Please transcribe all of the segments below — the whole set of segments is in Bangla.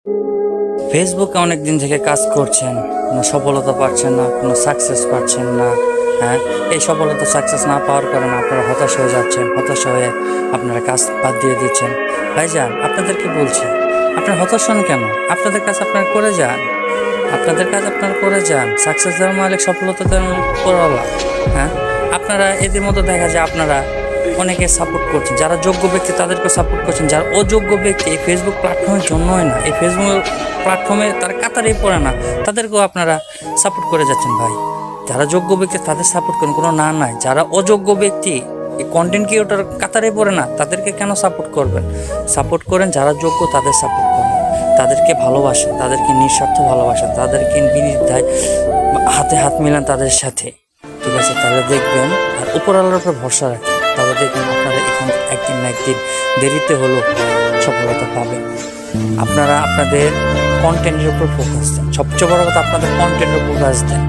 ফেসবুকে অনেক দিন থেকে কাজ করছেন, কোনো সফলতা পাচ্ছেন না, কোনো সাকসেস পাচ্ছেন না। হ্যাঁ, এই সফলতা সাকসেস না পাওয়ার কারণে আপনারা হতাশ হয়ে যাচ্ছেন, হতাশ হয়ে আপনারা কাজ বাদ দিয়ে দিচ্ছেন। ভাইজান, আপনাদেরকে বলছি, আপনারা হতাশ হন কেন? আপনাদের কাজ আপনারা করে যান, আপনাদের কাজ আপনারা করে যান। সাকসেস দেওয়ার মালিক, সফলতা দেওয়ার মালিক উপরওয়ালা। হ্যাঁ, আপনারা এদের মতো দেখা যায় আপনারা অনেকে সাপোর্ট করছেন, যারা যোগ্য ব্যক্তি তাদেরকে সাপোর্ট করছেন, যারা অযোগ্য ব্যক্তি এই ফেসবুক প্ল্যাটফর্মের জন্যই না, এই ফেসবুক প্ল্যাটফর্মে তারা কাতারে পড়ে না, তাদেরকেও আপনারা সাপোর্ট করে যাচ্ছেন। ভাই, যারা যোগ্য ব্যক্তি তাদের সাপোর্ট করেন, কোনো না নাই। যারা অযোগ্য ব্যক্তি, এই কন্টেন্ট ক্রিয়েটর কাতারে পড়ে না, তাদেরকে কেন সাপোর্ট করবেন? সাপোর্ট করেন যারা যোগ্য, তাদের সাপোর্ট করেন, তাদেরকে ভালোবাসেন, তাদেরকে নিঃস্বার্থ ভালোবাসেন, তাদেরকে বিনির্দ্বায় হাতে হাত মিলান তাদের সাথে। ঠিক আছে, তাহলে দেখবেন, আর উপরওয়ালার উপর ভরসা রাখেন, তাহলে দেখবেন আপনারা এখান থেকে একদিন না একদিন দেরিতে হলেও সফলতা পাবেন। আপনারা আপনাদের কন্টেন্টের উপর ফোকাস দেন, সবচেয়ে বড় কথা আপনাদের কন্টেন্টের উপর ফোকাস দেন।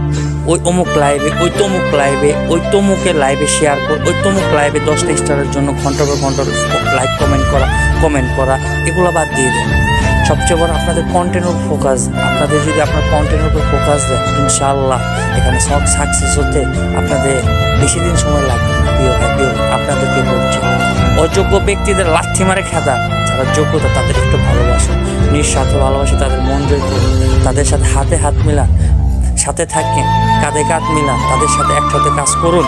ওই অমুক লাইভে, ওই তমুক লাইভে, ওই তমুকের লাইভে শেয়ার করে, ওই তমুক লাইভে 10টা স্টারের জন্য ঘন্টার পর ঘন্টা লাইক কমেন্ট করা এগুলো বাদ দিয়ে দেন। সবচেয়ে বড় আপনাদের কন্টেন্টের উপর ফোকাস। আপনাদের যদি আপনার কন্টেন্টের উপর ফোকাস দেন, ইনশাআল্লাহ এখানে সব সাকসেস হতে আপনাদের বেশি দিন সময় লাগবে না। প্রিয় ভাই, আপনাদেরকে বলছি, অযোগ্য ব্যক্তিদের লাথি মারে খেদা, যারা যোগ্যতা তাদের একটু ভালোবাসুন, নিঃস্বার্থ ভালোবাসে, তাদের মন জয় করুন, তাদের সাথে হাতে হাত মিলান, সাথে থাকেন, কাঁধে কাঁধ মিলান, তাদের সাথে একসাথে কাজ করুন।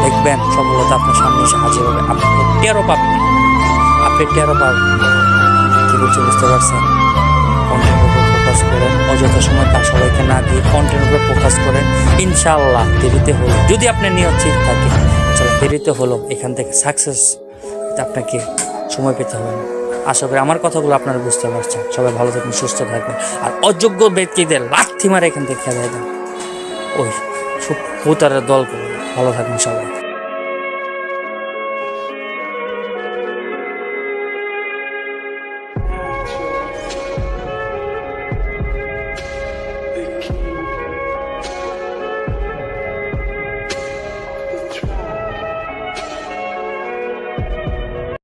দেখবেন সফলতা আপনার সামনে এসে হাজির হবে, আপনি টেরও পাবেন, কি বলছি বুঝতে পারছেন? কন্টেন্টের উপর ফোকাস করেন, অযথা সময় কাজ সবাইকে না দিয়ে কন্টেন্টের উপর ফোকাস করেন। ইনশাআল্লাহ দেরিতে হলো, যদি আপনার নিয়ত ঠিক থাকে, চলো দেরিতে হলো এখান থেকে সাকসেস আপনাকে সময় পেতে হবে না। আশা করি আমার কথাগুলো আপনারা বুঝতে পারছেন। সবাই ভালো থাকবেন, সুস্থ থাকবেন, আর অযোগ্য ব্যক্তিদের লাথি মারে এখান থেকে খেলায় দেন, ওই ভূতারের দল করে। ভালো থাকবেন সবাই।